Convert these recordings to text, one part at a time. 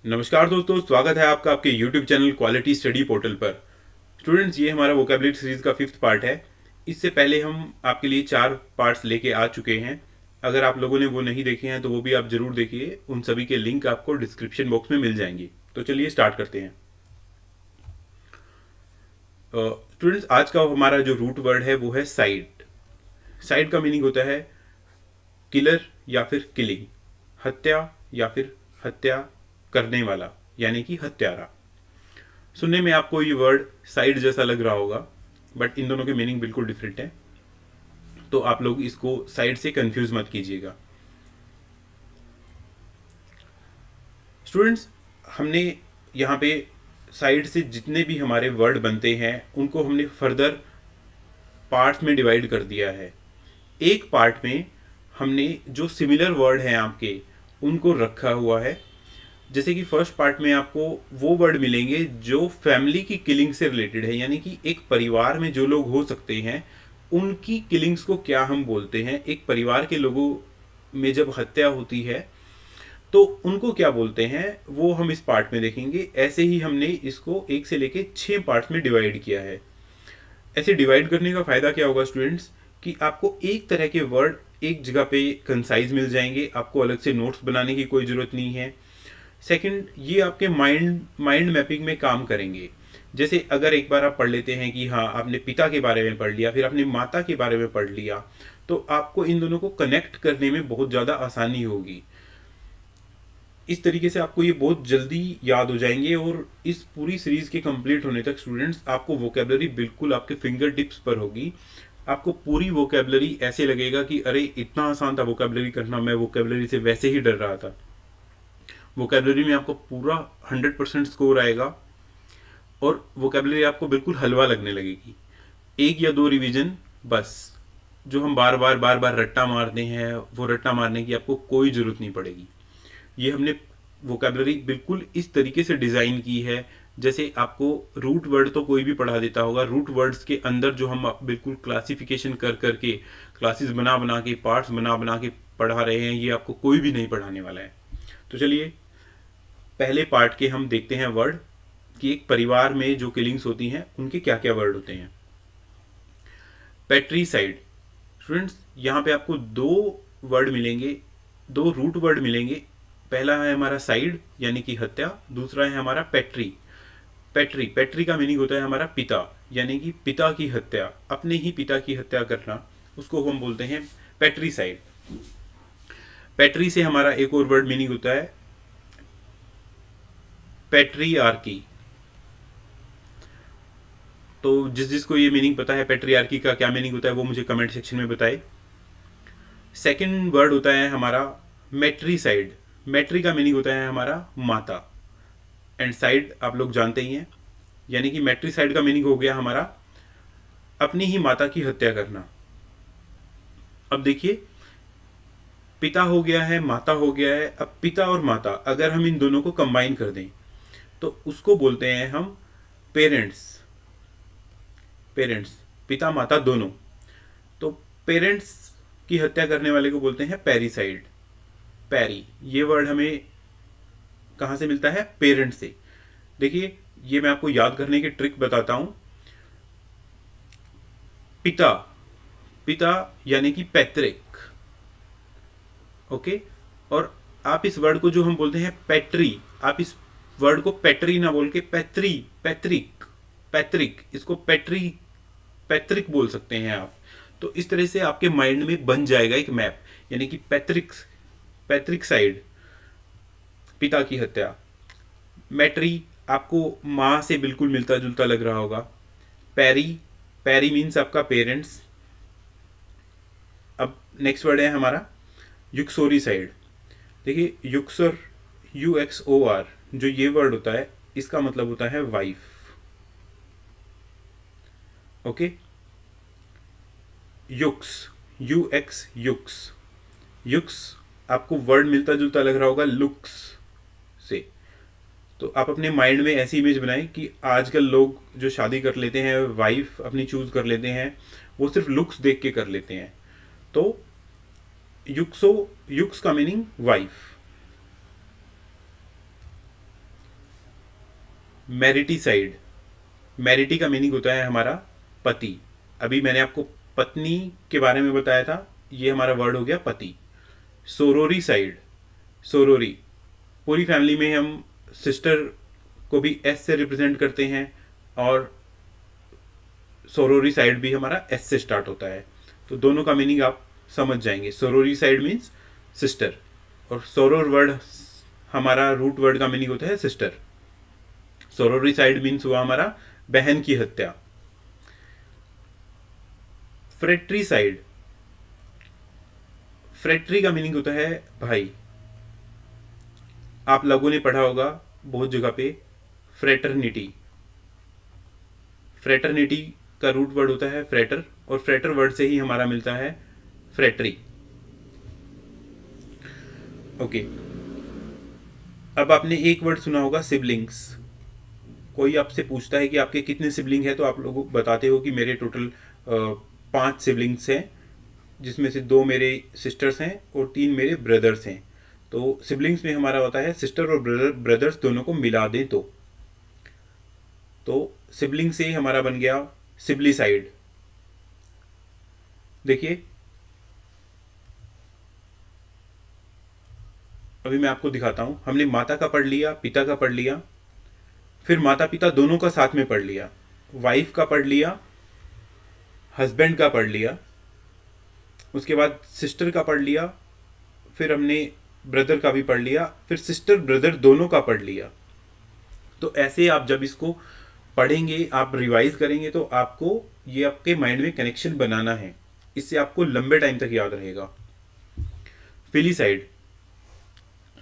नमस्कार दोस्तों, स्वागत है आपका आपके YouTube channel quality study portal पर। स्टूडेंट्स, ये हमारा वोकेबलरी सीरीज का 5th पार्ट है। इससे पहले हम आपके लिए 4 पार्ट्स लेके आ चुके हैं। अगर आप लोगों ने वो नहीं देखे हैं तो वो भी आप जरूर देखिए। उन सभी के लिंक आपको डिस्क्रिप्शन बॉक्स में मिल जाएंगे। तो चलिए स्टार्ट करते हैं। स्टूडेंट्स, आज का हमारा जो रूट वर्ड है वो है साइड। साइड का मीनिंग होता है किलर या फिर किलिंग, हत्या या फिर हत्या करने वाला, यानी कि हत्यारा। सुनने में आपको ये वर्ड साइड जैसा लग रहा होगा, बट इन दोनों के मीनिंग बिल्कुल डिफरेंट है। तो आप लोग इसको साइड से कंफ्यूज मत कीजिएगा। स्टूडेंट्स, हमने यहाँ पे साइड से जितने भी हमारे वर्ड बनते हैं उनको हमने फर्दर पार्ट्स में डिवाइड कर दिया है। एक पार्ट में हमने जो सिमिलर वर्ड हैं आपके उनको रखा हुआ है। जैसे कि फर्स्ट पार्ट में आपको वो वर्ड मिलेंगे जो फैमिली की किलिंग से रिलेटेड है, यानी कि एक परिवार में जो लोग हो सकते हैं उनकी किलिंग्स को क्या हम बोलते हैं। एक परिवार के लोगों में जब हत्या होती है तो उनको क्या बोलते हैं, वो हम इस पार्ट में देखेंगे। ऐसे ही हमने इसको 1 से लेके 6 पार्ट्स में डिवाइड किया है। ऐसे डिवाइड करने का फायदा क्या होगा स्टूडेंट्स, कि आपको एक तरह के वर्ड एक जगह पे कंसाइज मिल जाएंगे। आपको अलग से नोट्स बनाने की कोई ज़रूरत नहीं है। सेकंड, ये आपके माइंड मैपिंग में काम करेंगे। जैसे अगर एक बार आप पढ़ लेते हैं कि हाँ, आपने पिता के बारे में पढ़ लिया, फिर आपने माता के बारे में पढ़ लिया, तो आपको इन दोनों को कनेक्ट करने में बहुत ज़्यादा आसानी होगी। इस तरीके से आपको ये बहुत जल्दी याद हो जाएंगे और इस पूरी सीरीज के कंप्लीट होने तक स्टूडेंट्स आपको वोकेबलरी बिल्कुल आपके फिंगर टिप्स पर होगी। आपको पूरी वोकेबलरी ऐसे लगेगा कि अरे इतना आसान था वोकेबलरी करना, मैं वोकेबलरी से वैसे ही डर रहा था। वोकेबलरी में आपको पूरा 100% स्कोर आएगा और वोकेबलरी आपको बिल्कुल हलवा लगने लगेगी। 1 या 2 रिवीजन बस। जो हम बार बार रट्टा मारते हैं, वो रट्टा मारने की आपको कोई ज़रूरत नहीं पड़ेगी। ये हमने वोकेबलरी बिल्कुल इस तरीके से डिज़ाइन की है जैसे आपको रूट वर्ड तो कोई भी पढ़ा देता होगा। रूट वर्ड्स के अंदर जो हम बिल्कुल क्लासिफिकेशन कर करके, क्लासेस बना बना के, पार्ट्स बना बना के पढ़ा रहे हैं, ये आपको कोई भी नहीं पढ़ाने वाला है। तो चलिए पहले पार्ट के हम देखते हैं वर्ड, कि एक परिवार में जो किलिंग्स होती हैं उनके क्या क्या वर्ड होते हैं। पेट्रीसाइड। स्टूडेंट्स, यहाँ पे आपको 2 वर्ड मिलेंगे, 2 रूट वर्ड मिलेंगे। पहला है हमारा साइड यानी कि हत्या, दूसरा है हमारा पेट्री। पेट्री पेट्री का मीनिंग होता है हमारा पिता, यानी कि पिता की हत्या, अपने ही पिता की हत्या करना, उसको हम बोलते हैं पेट्रीसाइड। पेट्री से हमारा एक और वर्ड मीनिंग होता है पेट्रीआर्की। तो जिस जिसको ये मीनिंग पता है पेट्रीआर्की का क्या मीनिंग होता है वो मुझे कमेंट सेक्शन में बताए। सेकंड वर्ड होता है हमारा मेट्रीसाइड। मेट्री का मीनिंग होता है हमारा माता, एंड साइड आप लोग जानते ही हैं, यानी कि मेट्रीसाइड का मीनिंग हो गया हमारा अपनी ही माता की हत्या करना। अब देखिए, पिता हो गया है, माता हो गया है। अब पिता और माता अगर हम इन दोनों को कंबाइन कर दें तो उसको बोलते हैं हम पेरेंट्स। पेरेंट्स, पिता माता दोनों। तो पेरेंट्स की हत्या करने वाले को बोलते हैं पेरीसाइड। पैरी, ये वर्ड हमें कहाँ से मिलता है? पेरेंट से। देखिए, ये मैं आपको याद करने की ट्रिक बताता हूं। पिता, पिता यानी कि पैतृक, ओके। और आप इस वर्ड को जो हम बोलते हैं पैट्री, आप इस वर्ड को पैट्री ना बोल के पैतृ, पैतृक, पैतृक, इसको पैट्री, पैतृक बोल सकते हैं आप। तो इस तरह से आपके माइंड में बन जाएगा एक मैप, यानी कि पैतृक, पैतृक साइड, पिता की हत्या। मैट्री आपको माँ से बिल्कुल मिलता जुलता लग रहा होगा। पैरी, पैरी मीन्स आपका पेरेंट्स। अब नेक्स्ट वर्ड है हमारा युक्सोरी साइड। देखिए, युक्सर, UXOR, जो ये वर्ड होता है इसका मतलब होता है wife, okay. Use, UX, use, use आपको वर्ड मिलता जुलता लग रहा होगा लुक्स से। तो आप अपने माइंड में ऐसी इमेज बनाएं कि आजकल लोग जो शादी कर लेते हैं, वाइफ अपनी चूज कर लेते हैं, वो सिर्फ लुक्स देख के कर लेते हैं। तो युक्सो, युक्स का मीनिंग वाइफ। मैरिटीसाइड, मैरिटी का मीनिंग होता है हमारा पति। अभी मैंने आपको पत्नी के बारे में बताया था, ये हमारा वर्ड हो गया पति। सोरोरी साइड, सोरोरी, पूरी फैमिली में हम सिस्टर को भी एस से रिप्रेजेंट करते हैं और सोरोरी साइड भी हमारा एस से स्टार्ट होता है। तो दोनों का मीनिंग आप समझ जाएंगे। सोरोरी साइड मीन्स सिस्टर, और सोरोर वर्ड हमारा रूट वर्ड का मीनिंग होता है सिस्टर। सोरोरी साइड मीन्स हुआ हमारा बहन की हत्या। फ्रेट्री साइड, फ्रेट्री का मीनिंग होता है भाई। आप लोगों ने पढ़ा होगा बहुत जगह पे फ्रेटर्निटी, फ्रेटर्निटी का रूट वर्ड होता है फ्रेटर, और फ्रेटर वर्ड से ही हमारा मिलता है फ्रेटरी। ओके, अब आपने एक वर्ड सुना होगा सिबलिंग्स। कोई आपसे पूछता है कि आपके कितने सिबलिंग हैं, तो आप लोग बताते हो कि मेरे टोटल 5 सिबलिंग्स हैं, जिसमें से 2 मेरे सिस्टर्स हैं और 3 मेरे ब्रदर्स हैं। तो सिबलिंग्स में हमारा होता है सिस्टर और ब्रदर्स दोनों को मिला दें तो सिबलिंग से हमारा बन गया सिबलीसाइड। देखिए अभी मैं आपको दिखाता हूं, हमने माता का पढ़ लिया, पिता का पढ़ लिया, फिर माता पिता दोनों का साथ में पढ़ लिया, वाइफ का पढ़ लिया, हस्बैंड का पढ़ लिया, उसके बाद सिस्टर का पढ़ लिया, फिर हमने ब्रदर का भी पढ़ लिया, फिर सिस्टर ब्रदर दोनों का पढ़ लिया। तो ऐसे आप जब इसको पढ़ेंगे, आप रिवाइज करेंगे, तो आपको ये आपके माइंड में कनेक्शन बनाना है, इससे आपको लंबे टाइम तक याद रहेगा। फिलीसाइड,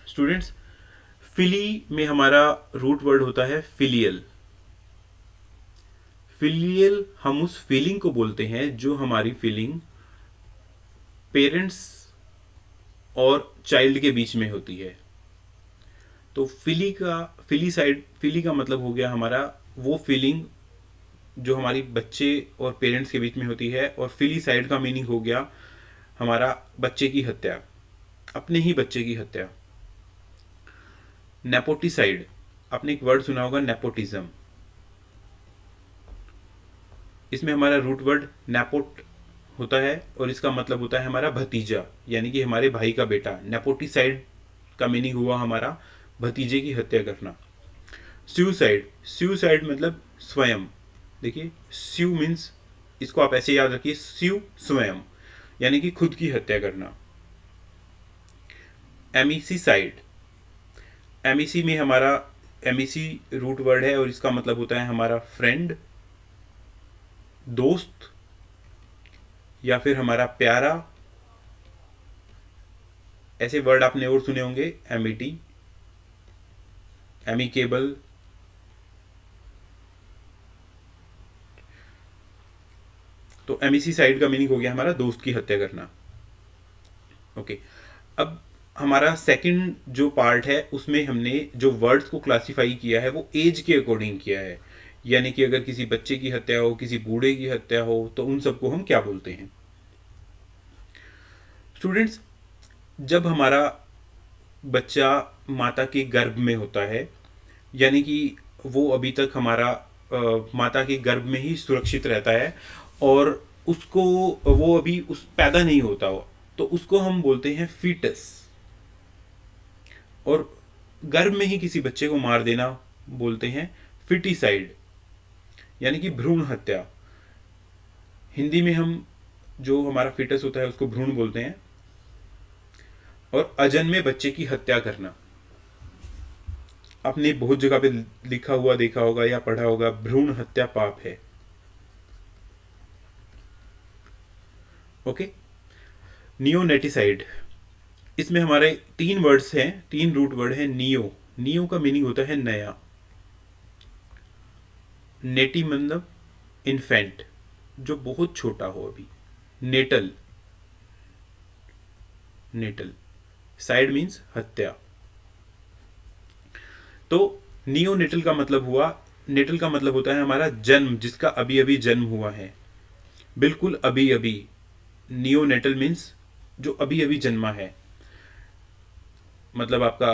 स्टूडेंट्स फिली में हमारा रूट वर्ड होता है फिलियल। फिलियल हम उस फीलिंग को बोलते हैं जो हमारी फीलिंग पेरेंट्स और चाइल्ड के बीच में होती है। तो फिली का मतलब हो गया हमारा वो फीलिंग जो हमारी बच्चे और पेरेंट्स के बीच में होती है, और फिली साइड का मीनिंग हो गया हमारा बच्चे की हत्या, अपने ही बच्चे की हत्या। नेपोटिसाइड, आपने एक वर्ड सुना होगा नेपोटिज्म। इसमें हमारा रूट वर्ड नेपोट होता है और इसका मतलब होता है हमारा भतीजा, यानी कि हमारे भाई का बेटा। नेपोटिसाइड का मीनिंग हुआ हमारा भतीजे की हत्या करना। सुसाइड, सुसाइड मतलब स्वयं। देखिए स्यू मीन्स, इसको आप ऐसे याद रखिए, स्यू स्वयं, यानी कि खुद की हत्या करना। एमिसीसाइड, एमिसी में हमारा एमिसी रूट वर्ड है और इसका मतलब होता है हमारा फ्रेंड, दोस्त, या फिर हमारा प्यारा। ऐसे वर्ड आपने और सुने होंगे, एमिटी, एमिकेबल। तो एमिसी साइड का मीनिंग हो गया हमारा दोस्त की हत्या करना। ओके, अब हमारा सेकंड जो पार्ट है उसमें हमने जो वर्ड्स को क्लासिफाई किया है वो एज के अकॉर्डिंग किया है, यानी कि अगर किसी बच्चे की हत्या हो, किसी बूढ़े की हत्या हो, तो उन सबको हम क्या बोलते हैं। स्टूडेंट्स जब हमारा बच्चा माता के गर्भ में होता है, यानी कि वो अभी तक हमारा माता के गर्भ में ही सुरक्षित रहता है और उसको वो अभी उस पैदा नहीं होता हो, तो उसको हम बोलते हैं फीटस। और गर्भ में ही किसी बच्चे को मार देना बोलते हैं फिटिसाइड, यानी कि भ्रूण हत्या। हिंदी में हम जो हमारा फीटस होता है उसको भ्रूण बोलते हैं। और अजन्मे बच्चे की हत्या करना, आपने बहुत जगह पे लिखा हुआ देखा होगा या पढ़ा होगा, भ्रूण हत्या पाप है। ओके, नियोनेटिसाइड, इसमें हमारे 3 वर्ड्स हैं, 3 रूट वर्ड हैं। नियो, नियो का मीनिंग होता है नया। नेटी मतलब इन्फेंट, जो बहुत छोटा हो अभी। नेटल, नेटल, साइड मीन्स हत्या। तो नियोनेटल का मतलब हुआ, नेटल का मतलब होता है हमारा जन्म, जिसका अभी अभी जन्म हुआ है, बिल्कुल अभी अभी। नियोनेटल मीन्स जो अभी अभी जन्मा है, मतलब आपका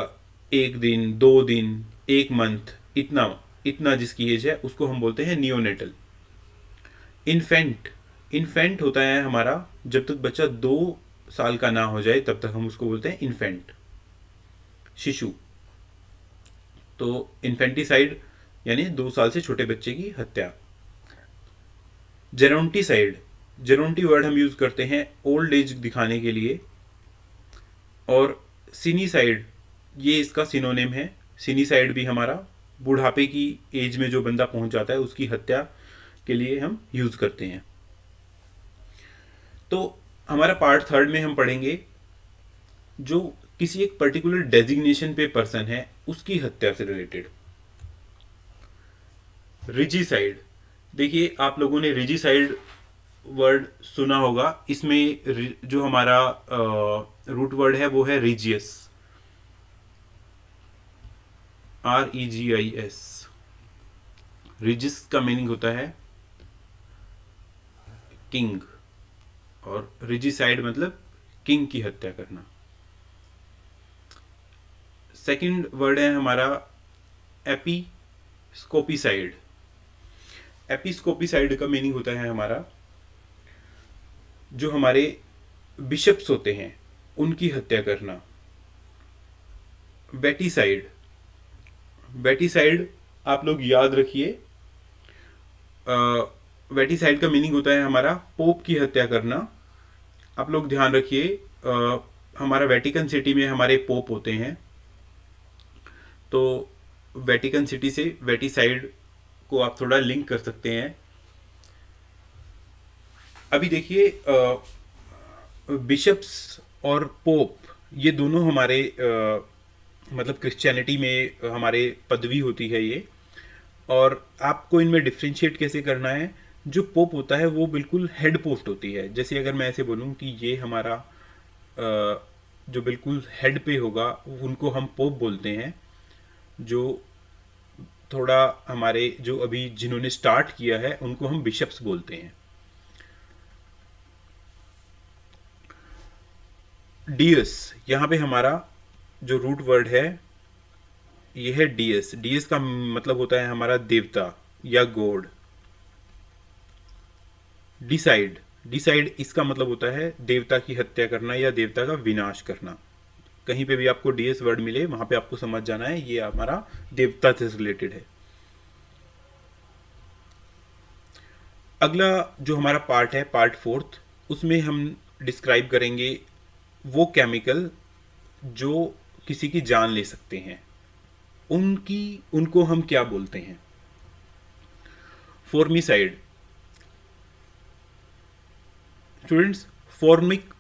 1 दिन, 2 दिन, 1 मंथ, इतना इतना जिसकी एज है उसको हम बोलते हैं नियोनेटल। इन्फेंट, इन्फेंट होता है हमारा जब तक बच्चा 2 साल का ना हो जाए तब तक हम उसको बोलते हैं इन्फेंट, शिशु। तो इन्फेंटिसाइड यानी 2 साल से छोटे बच्चे की हत्या। जेरोंटिसाइड, जेरोंटी वर्ड हम यूज करते हैं ओल्ड एज दिखाने के लिए। और सिनीसाइड, ये इसका सिनोनिम है। सिनीसाइड भी हमारा बुढ़ापे की एज में जो बंदा पहुंच जाता है उसकी हत्या के लिए हम यूज करते हैं। तो हमारा पार्ट थर्ड में हम पढ़ेंगे जो किसी एक पर्टिकुलर डेजिग्नेशन पे पर्सन है उसकी हत्या से रिलेटेड। रिजीसाइड, देखिए आप लोगों ने रिजीसाइड वर्ड सुना होगा। इसमें जो हमारा रूट वर्ड है वो है रिजियस, REGIS। रिजिस का मीनिंग होता है किंग, और रिजिसाइड मतलब किंग की हत्या करना। सेकंड वर्ड है हमारा एपिस्कोपिसाइड। एपिस्कोपिसाइड का मीनिंग होता है हमारा जो हमारे बिशप्स होते हैं उनकी हत्या करना। वेटिसाइड, वेटिसाइड आप लोग याद रखिए, वेटिसाइड का मीनिंग होता है हमारा पोप की हत्या करना। आप लोग ध्यान रखिए, हमारा वेटिकन सिटी में हमारे पोप होते हैं, तो वेटिकन सिटी से वेटिसाइड को आप थोड़ा लिंक कर सकते हैं। अभी देखिए बिशप्स और पोप ये दोनों हमारे मतलब क्रिश्चियनिटी में हमारे पदवी होती है ये। और आपको इनमें डिफ्रेंशिएट कैसे करना है, जो पोप होता है वो बिल्कुल हेड पोस्ट होती है। जैसे अगर मैं ऐसे बोलूं कि ये हमारा जो बिल्कुल हेड पे होगा उनको हम पोप बोलते हैं। जो थोड़ा हमारे जो अभी जिन्होंने स्टार्ट किया है उनको हम बिशप्स बोलते हैं। डियस, यहाँ पे हमारा जो रूट वर्ड है ये है डियस। डियस का मतलब होता है हमारा देवता या गॉड। डिसाइड, डिसाइड इसका मतलब होता है देवता की हत्या करना या देवता का विनाश करना। कहीं पे भी आपको डीएस वर्ड मिले वहां पे आपको समझ जाना है ये हमारा देवता से रिलेटेड है। अगला जो हमारा पार्ट है, पार्ट फोर्थ, उसमें हम डिस्क्राइब करेंगे वो केमिकल जो किसी की जान ले सकते हैं, उनको हम क्या बोलते हैं। फॉर्मिसाइड, स्टूडेंट्स फॉर्मिक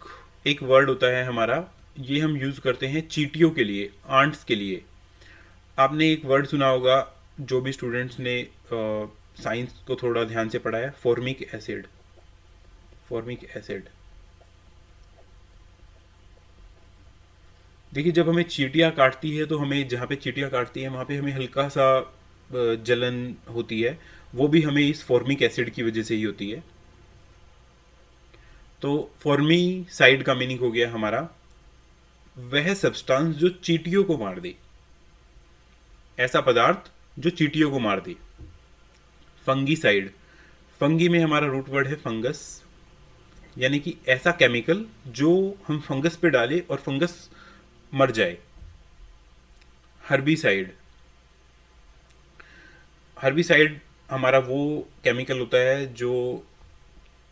एक वर्ड होता है हमारा, ये हम यूज करते हैं चींटियों के लिए, आंट्स के लिए। आपने एक वर्ड सुना होगा, जो भी स्टूडेंट्स ने साइंस को थोड़ा ध्यान से पढ़ा है, फॉर्मिक एसिड। फॉर्मिक एसिड, देखिए जब हमें चींटियां काटती है तो हमें जहाँ पे चींटियां काटती है वहाँ पे हमें हल्का सा जलन होती है, वो भी हमें इस फॉर्मिक एसिड की वजह से ही होती है। तो फॉर्मीसाइड का मीनिंग हो गया हमारा वह सब्सटेंस जो चींटियों को मार दे, ऐसा पदार्थ जो चींटियों को मार दे। फंगीसाइड, फंगी में हमारा रूट वर्ड है फंगस, यानी कि ऐसा केमिकल जो हम फंगस पे डालें और फंगस मर जाए। हर्बिसाइड, हर्बिसाइड हमारा वो केमिकल होता है जो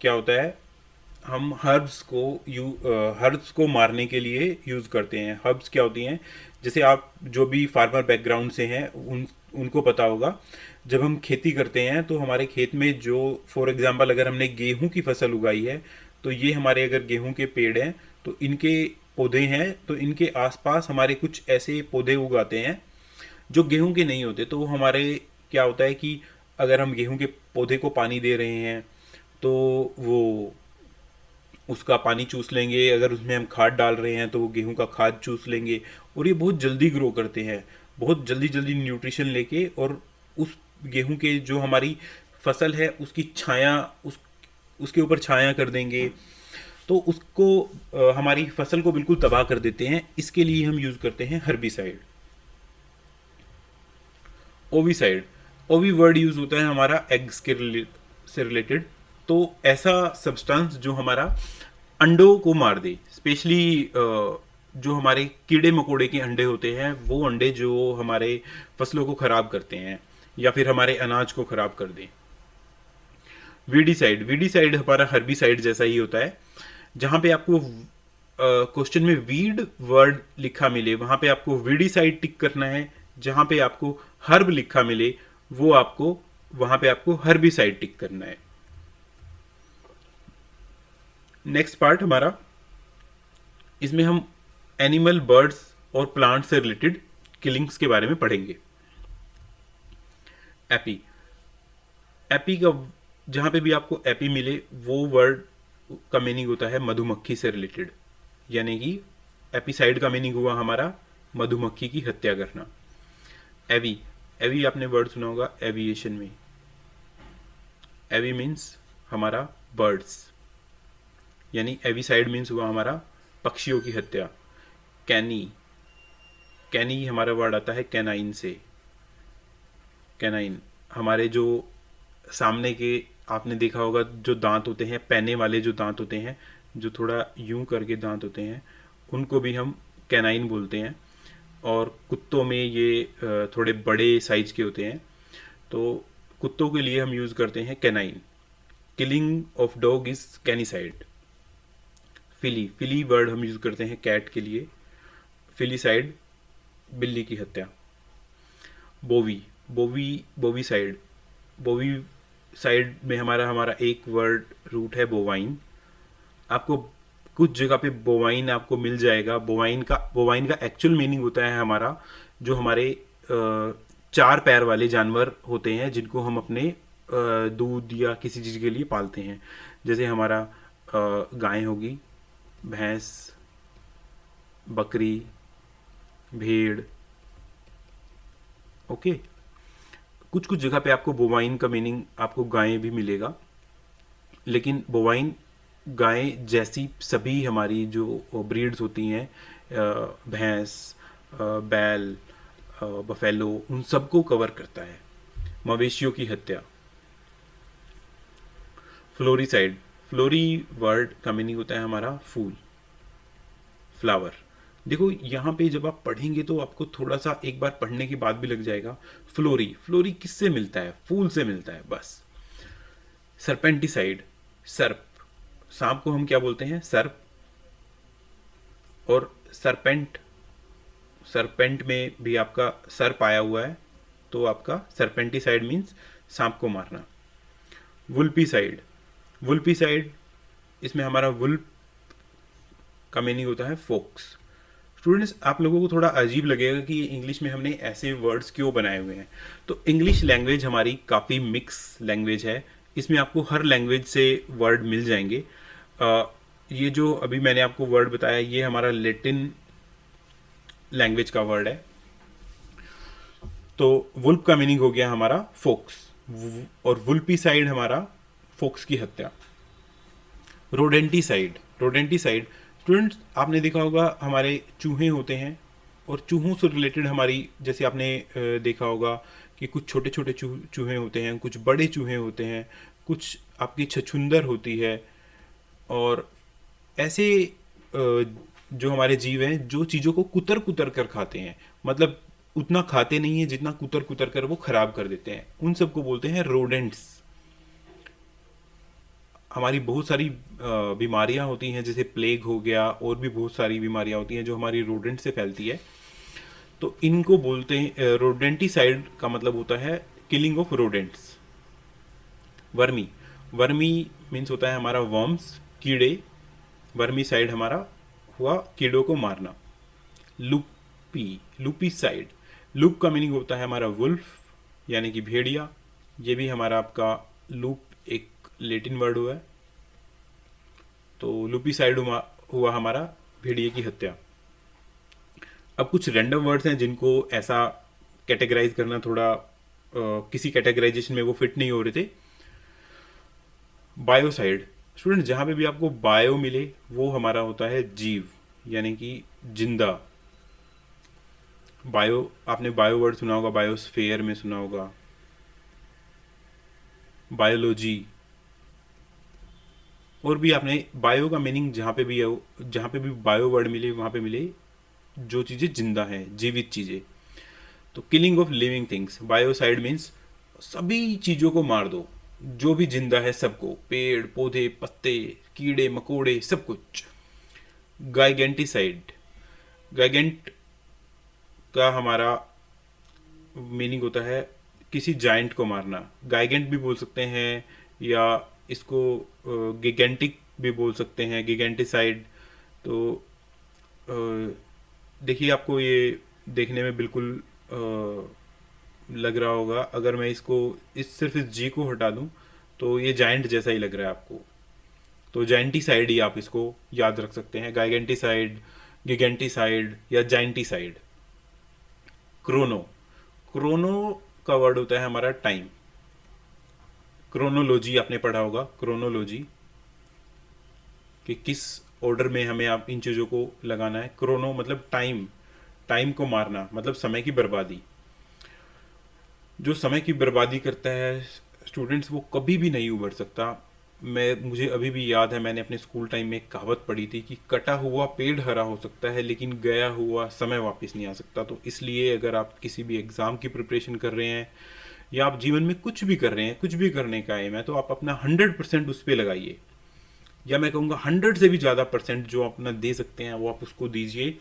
क्या होता है, हम हर्ब्स को मारने के लिए यूज़ करते हैं। हर्ब्स क्या होती हैं, जैसे आप जो भी फार्मर बैकग्राउंड से हैं उनको पता होगा, जब हम खेती करते हैं तो हमारे खेत में जो फॉर एग्जांपल अगर हमने गेहूं की फसल उगाई है, तो ये हमारे अगर गेहूं के पेड़ हैं तो इनके पौधे हैं, तो इनके आसपास हमारे कुछ ऐसे पौधे उगाते हैं जो गेहूं के नहीं होते। तो वो हमारे क्या होता है कि अगर हम गेहूं के पौधे को पानी दे रहे हैं तो वो उसका पानी चूस लेंगे, अगर उसमें हम खाद डाल रहे हैं तो वो गेहूं का खाद चूस लेंगे, और ये बहुत जल्दी ग्रो करते हैं, बहुत जल्दी जल्दी न्यूट्रिशन लेके, और उस गेहूं के जो हमारी फसल है उसकी छाया उसके ऊपर छाया कर देंगे, तो उसको हमारी फसल को बिल्कुल तबाह कर देते हैं। इसके लिए हम यूज करते हैं हर्बिसाइड। ओविसाइड, ओवी वर्ड यूज होता है हमारा एग्स के से रिलेटेड। तो ऐसा सब्सटेंस जो हमारा अंडों को मार दे, स्पेशली जो हमारे कीड़े मकोड़े के अंडे होते हैं, वो अंडे जो हमारे फसलों को खराब करते हैं या फिर हमारे अनाज को खराब कर दें। वीडीसाइड, वीडीसाइड हमारा हर्बिसाइड जैसा ही होता है। जहां पे आपको क्वेश्चन में वीड वर्ड लिखा मिले वहां पे आपको वीडीसाइड टिक करना है। जहां पे आपको हर्ब लिखा मिले वो आपको वहां पे आपको हर्बिसाइड टिक करना है। नेक्स्ट पार्ट हमारा, इसमें हम एनिमल, बर्ड्स और प्लांट से रिलेटेड किलिंग्स के बारे में पढ़ेंगे। एपी, एपी का जहां पे भी आपको एपी मिले वो वर्ड का मीनिंग होता है मधुमक्खी से रिलेटेड, यानी कि एपिसाइड का मीनिंग हुआ हमारा मधुमक्खी की हत्या करना। एवी, एवी आपने वर्ड सुना होगा एविएशन में। एवी मीन्स हमारा बर्ड्स, यानी एविसाइड मीन्स हुआ हमारा पक्षियों की हत्या। कैनी, कैनी हमारा वर्ड आता है कैनाइन से। कैनाइन हमारे जो सामने के, आपने देखा होगा जो दांत होते हैं, पैने वाले जो दांत होते हैं, जो थोड़ा यूं करके दांत होते हैं, उनको भी हम कैनाइन बोलते हैं। और कुत्तों में ये थोड़े बड़े साइज के होते हैं, तो कुत्तों के लिए हम यूज़ करते हैं canine. Killing of dog is canicide. फिली, फिली वर्ड हम यूज़ करते हैं कैट के लिए। फिलीसाइड बिल्ली की हत्या। बोवी, बोवी, बोवीसाइड, बोवी साइड में हमारा हमारा एक वर्ड रूट है बोवाइन। आपको कुछ जगह पे बोवाइन आपको मिल जाएगा। बोवाइन का एक्चुअल मीनिंग होता है हमारा जो हमारे चार पैर वाले जानवर होते हैं जिनको हम अपने दूध या किसी चीज़ के लिए पालते हैं। जैसे हमारा गाय होगी, भैंस, बकरी, भेड़। ओके, कुछ कुछ जगह पे आपको बोवाइन का मीनिंग आपको गाय भी मिलेगा, लेकिन बोवाइन गाय जैसी सभी हमारी जो ब्रीड्स होती हैं, भैंस, बैल, बफेलो, उन सबको कवर करता है। मवेशियों की हत्या। फ्लोरीसाइड, फ्लोरी वर्ड का मीनिंग होता है हमारा फूल, फ्लावर। देखो यहाँ पे जब आप पढ़ेंगे तो आपको थोड़ा सा एक बार पढ़ने के बाद भी लग जाएगा। फ्लोरी, फ्लोरी किससे मिलता है? फूल से मिलता है बस। सरपेंटिसाइड, सर्प, सांप को हम क्या बोलते हैं? सर्प। और सरपेंट, सरपेंट में भी आपका सर्प आया हुआ है, तो आपका सरपेंटिसाइड मीन्स सांप को मारना। वुल्पीसाइड, वुल्पीसाइड इसमें हमारा वुल्प का मीनिंग होता है फोक्स। स्टूडेंट्स, आप लोगों को थोड़ा अजीब लगेगा कि इंग्लिश में हमने ऐसे वर्ड्स क्यों बनाए हुए हैं। तो इंग्लिश लैंग्वेज हमारी काफ़ी मिक्स लैंग्वेज है, इसमें आपको हर लैंग्वेज से वर्ड मिल जाएंगे। ये जो अभी मैंने आपको वर्ड बताया ये हमारा लेटिन लैंग्वेज का वर्ड है। तो वुल्प का मीनिंग हो गया हमारा फोक्स, और वुल्पीसाइड हमारा फोक्स की हत्या। रोडेंटीसाइड, रोडेंटीसाइड स्टूडेंट्स आपने देखा होगा हमारे चूहे होते हैं, और चूहों से रिलेटेड हमारी, जैसे आपने देखा होगा कि कुछ छोटे छोटे चूहे होते हैं, कुछ बड़े चूहे होते हैं, कुछ आपकी छछूंदर होती है, और ऐसे जो हमारे जीव हैं जो चीज़ों को कुतर कुतर कर खाते हैं, मतलब उतना खाते नहीं है जितना कुतर कुतर कर वो खराब कर देते हैं, उन सबको बोलते हैं रोडेंट्स। हमारी बहुत सारी बीमारियां होती हैं, जैसे प्लेग हो गया, और भी बहुत सारी बीमारियां होती हैं जो हमारी रोडेंट से फैलती है, तो इनको बोलते हैं रोडेंटिसाइड का मतलब होता है killing of rodents. Vermi, vermi means होता है हमारा वर्म्स, कीड़े। वर्मी साइड हमारा हुआ कीड़ों को मारना। लूपी, लूपी साइड, लूप का मीनिंग होता है हमारा वुल्फ, यानी कि भेड़िया। ये भी हमारा आपका लूप एक लेटिन वर्ड हुआ है, तो लूपीसाइड हुआ हमारा भेड़िए की हत्या। अब कुछ रैंडम वर्ड्स हैं जिनको ऐसा कैटेगराइज करना थोड़ा किसी कैटेगराइजेशन में वो फिट नहीं हो रहे थे। बायोसाइड, स्टूडेंट जहाँ पे भी आपको बायो मिले वो हमारा होता है जीव, यानी कि जिंदा। बायो, आपने बायो वर्ड सुना होगा, बायोस्फेयर में सुना होगा। बायोलॉजी, और भी आपने बायो का मीनिंग जहाँ पे भी बायो वर्ड मिले वहाँ पे मिले जो चीज़ें जिंदा हैं, जीवित चीज़ें। तो killing of living things, biocide means सभी चीज़ों को मार दो, जो भी जिंदा है सबको, पेड़ पौधे पत्ते कीड़े मकोड़े सब कुछ। गाइगेंटिसाइड, गाइगेंट का हमारा मीनिंग होता है किसी जाइंट को मारना, गाइगेंट भी बोल सकते हैं या इसको गिगेंटिक भी बोल सकते हैं, गिगेंटिसाइड। तो अ, देखिए आपको ये देखने में बिल्कुल लग रहा होगा, अगर मैं इसको सिर्फ इस जी को हटा दूं तो ये जाइंट जैसा ही लग रहा है आपको। तो जाइंटिसाइड ही आप इसको याद रख सकते हैं, गाइगेंटिसाइड, गिगेंटिसाइड या जाइंटिसाइड। क्रोनो, क्रोनो का वर्ड होता है हमारा टाइम। क्रोनोलॉजी आपने पढ़ा होगा, क्रोनोलॉजी कि किस ऑर्डर में हमें आप इन चीज़ों को लगाना है। क्रोनो मतलब टाइम, टाइम को मारना मतलब समय की बर्बादी। जो समय की बर्बादी करता है स्टूडेंट्स, वो कभी भी नहीं उभर सकता। मुझे अभी भी याद है, मैंने अपने स्कूल टाइम में एक कहावत पढ़ी थी कि कटा हुआ पेड़ हरा हो सकता है लेकिन गया हुआ समय वापस नहीं आ सकता। तो इसलिए अगर आप किसी भी एग्ज़ाम की प्रिपरेशन कर रहे हैं या आप जीवन में कुछ भी कर रहे हैं, कुछ भी करने का एम है, तो आप अपना 100% उस पर लगाइए, या मैं कहूँगा 100 से भी ज़्यादा परसेंट जो अपना दे सकते हैं वो आप उसको दीजिए।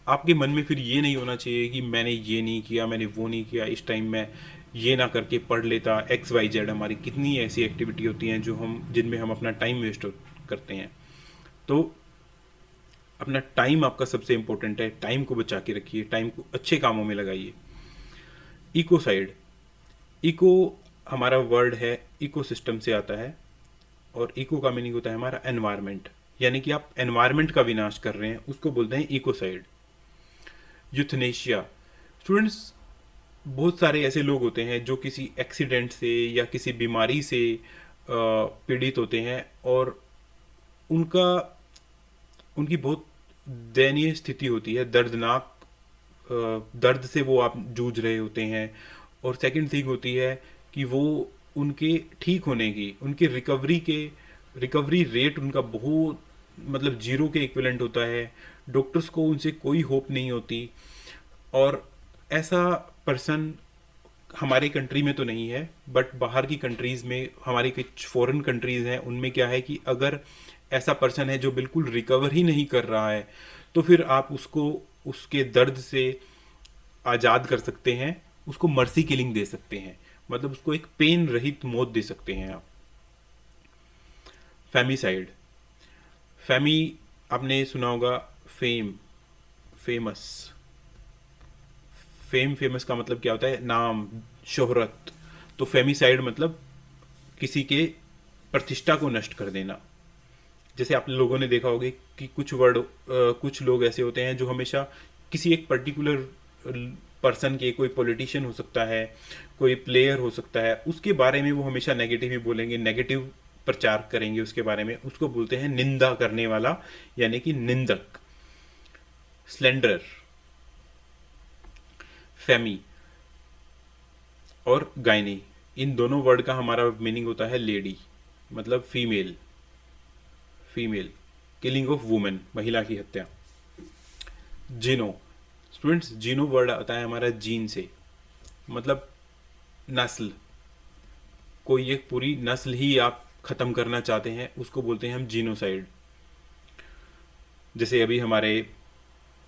आपके मन में फिर ये नहीं होना चाहिए कि मैंने ये नहीं किया, मैंने वो नहीं किया, इस टाइम मैं ये ना करके पढ़ लेता, एक्स वाई जेड। हमारी कितनी ऐसी एक्टिविटी होती हैं जो जिनमें हम अपना टाइम वेस्ट करते हैं। तो अपना टाइम आपका सबसे इम्पोर्टेंट है, टाइम को बचा के रखिए, टाइम को अच्छे कामों में लगाइए। इको साइड, इको हमारा वर्ड है, इको सिस्टम से आता है, और इको का मीनिंग होता है हमारा एनवायरमेंट, यानी कि आप एनवायरमेंट का विनाश कर रहे हैं, उसको बोलते हैं इकोसाइड। यूथनेशिया, स्टूडेंट्स बहुत सारे ऐसे लोग होते हैं जो किसी एक्सीडेंट से या किसी बीमारी से पीड़ित होते हैं, और उनका उनकी बहुत दयनीय स्थिति होती है, दर्दनाक दर्द से वो आप जूझ रहे होते हैं। और सेकंड थिंग होती है कि वो उनके ठीक होने की, उनके रिकवरी रेट उनका बहुत मतलब जीरो के इक्विवेलेंट होता है। डॉक्टर्स को उनसे कोई होप नहीं होती। और ऐसा पर्सन हमारे कंट्री में तो नहीं है, बट बाहर की कंट्रीज़ में, हमारी कुछ फॉरेन कंट्रीज़ हैं, उनमें क्या है कि अगर ऐसा पर्सन है जो बिल्कुल रिकवर ही नहीं कर रहा है, तो फिर आप उसको उसके दर्द से आज़ाद कर सकते हैं, उसको मर्सी किलिंग दे सकते हैं, मतलब उसको एक पेन रहित मौत दे सकते हैं आप। फेमिसाइड, फेमी आपने सुना होगा, फेम, फेमस। फेमस का मतलब क्या होता है, नाम, शोहरत। तो फेमिसाइड मतलब किसी के प्रतिष्ठा को नष्ट कर देना। जैसे आप लोगों ने देखा होगा कि कुछ लोग ऐसे होते हैं जो हमेशा किसी एक पर्टिकुलर पर्सन के, कोई पॉलिटिशियन हो सकता है, कोई प्लेयर हो सकता है, उसके बारे में वो हमेशा नेगेटिव ही बोलेंगे, नेगेटिव प्रचार करेंगे उसके बारे में। उसको बोलते हैं निंदा करने वाला, यानी कि निंदक। स्लेंडर, फेमी और गायनी, इन दोनों वर्ड का हमारा मीनिंग होता है लेडी, मतलब female, female, killing of women, महिला की हत्या। जीनो, स्टूडेंट्स जीनो वर्ड आता है हमारा जीन से, मतलब नस्ल। कोई एक पूरी नस्ल ही आप खत्म करना चाहते हैं, उसको बोलते हैं हम जीनोसाइड। जैसे अभी हमारे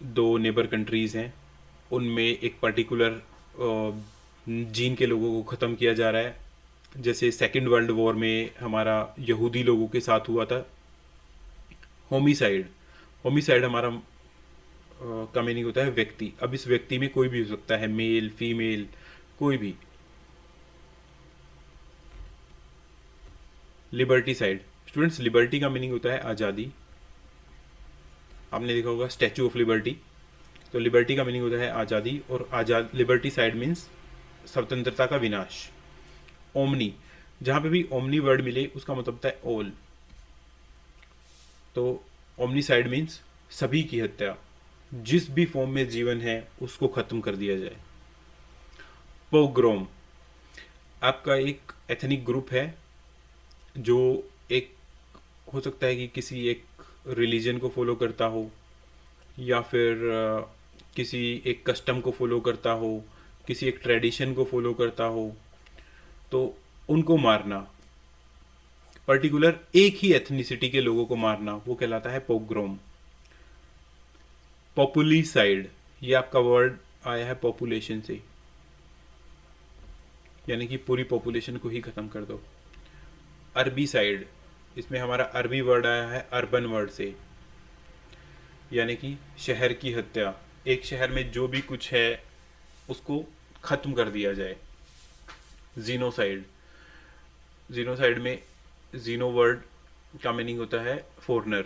दो नेबर कंट्रीज़ हैं, उनमें एक पर्टिकुलर जीन के लोगों को ख़त्म किया जा रहा है। जैसे सेकेंड वर्ल्ड वॉर में हमारा यहूदी लोगों के साथ हुआ था। होमिसाइड, होमिसाइड हमारा का मीनिंग होता है व्यक्ति। अब इस व्यक्ति में कोई भी हो सकता है, मेल फीमेल कोई भी। लिबर्टी साइड, स्टूडेंट्स लिबर्टी का मीनिंग होता है आज़ादी। आपने देखा होगा स्टैचू ऑफ लिबर्टी, तो लिबर्टी का मीनिंग होता है आज़ादी, और आज़ाद लिबर्टी साइड मीन्स स्वतंत्रता का विनाश। ओमनी, जहाँ पे भी ओमनी वर्ड मिले उसका मतलब होता है ऑल। तो ओमनी साइड मीन्स सभी की हत्या, जिस भी फॉर्म में जीवन है उसको खत्म कर दिया जाए। पोग्रोम, आपका एक एथनिक ग्रुप है जो एक हो सकता है कि किसी एक रिलीजन को फॉलो करता हो, या फिर किसी एक कस्टम को फॉलो करता हो, किसी एक ट्रेडिशन को फॉलो करता हो, तो उनको मारना, पर्टिकुलर एक ही एथनिसिटी के लोगों को मारना, वो कहलाता है पोग्रोम। पॉपुलिसाइड, ये आपका वर्ड आया है पॉपुलेशन से, यानी कि पूरी पॉपुलेशन को ही खत्म कर दो। अरबी साइड, इसमें हमारा अरबी वर्ड आया है अर्बन वर्ड से, यानी कि शहर की हत्या, एक शहर में जो भी कुछ है उसको खत्म कर दिया जाए। जीनोसाइड, जीनोसाइड में जीनो वर्ड का मीनिंग होता है फॉरनर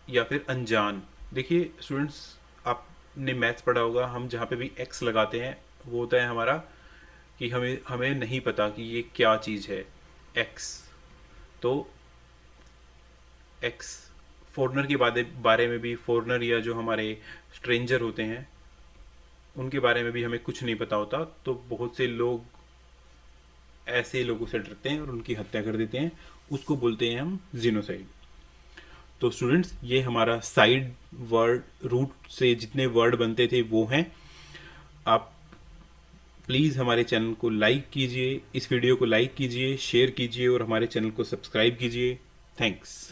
या फिर अनजान। देखिए स्टूडेंट्स, आपने मैथ्स पढ़ा होगा, हम जहाँ पे भी एक्स लगाते हैं वो होता है हमारा कि हमें हमें नहीं पता कि ये क्या चीज़ है, एक्स। तो एक्स फॉरनर के बारे में भी, फॉरनर या जो हमारे स्ट्रेंजर होते हैं उनके बारे में भी हमें कुछ नहीं पता होता, तो बहुत से लोग ऐसे लोगों से डरते हैं और उनकी हत्या कर देते हैं, उसको बोलते हैं हम जीनोसाइड। तो स्टूडेंट्स, ये हमारा साइड वर्ड, रूट से जितने वर्ड बनते थे वो हैं। आप प्लीज़ हमारे चैनल को लाइक कीजिए, इस वीडियो को लाइक कीजिए, शेयर कीजिए और हमारे चैनल को सब्सक्राइब कीजिए। थैंक्स।